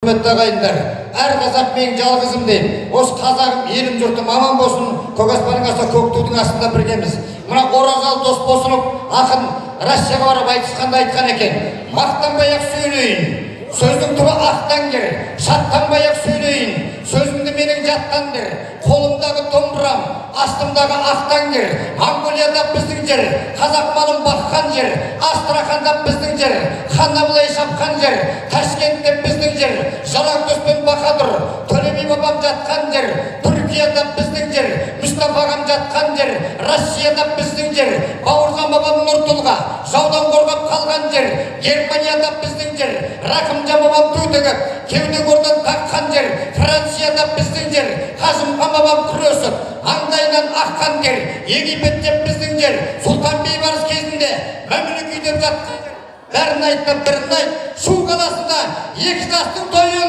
құрметті ағайындар, әр қазақ мен жалғызым дейм. Осы қазағым, елім, жұртым аман болсын, көк аспанның астында, көк тудың астында біргеміз. Мына Оразалы Досбосынов ақын Россияға барып айтысқанда айтқан екен: мақтанбай-ақ сөйлейін, сөздің түбі ақтан кер, шаттанбай-ақ сөйлейін, сөзімді менің жаттан кер, қолымдағы домбырам, астымдағы ақтан кер. Монғолияда біздің жер, қазақ малын баққан жер, Астраханда біздің жер, Ханабылай шапқан жер, Ташкентте біздің жер, Жалаңтөс пен Бахадүр, Төле би бабам жатқан жер, Түркияда біздің жер, Мұстафа ағам жатқан жер, Россияда біздің жер, Бауыржан бабам Нұртұлға жаудан қорғап қалған жер, Германияда біздің жер, Рақымжан бабам ту тігіп кеуде көрден таққан жер, Францияда біздің жер, Қасымхан бабам күресіп аңдайынан аққан жер, Египетте біздің жер, Сұлтан бейбарыс кезінде мәңгілік үйден жатқан жер. Бәрін айтып бірін айт, Шу қаласында екі жастың тойы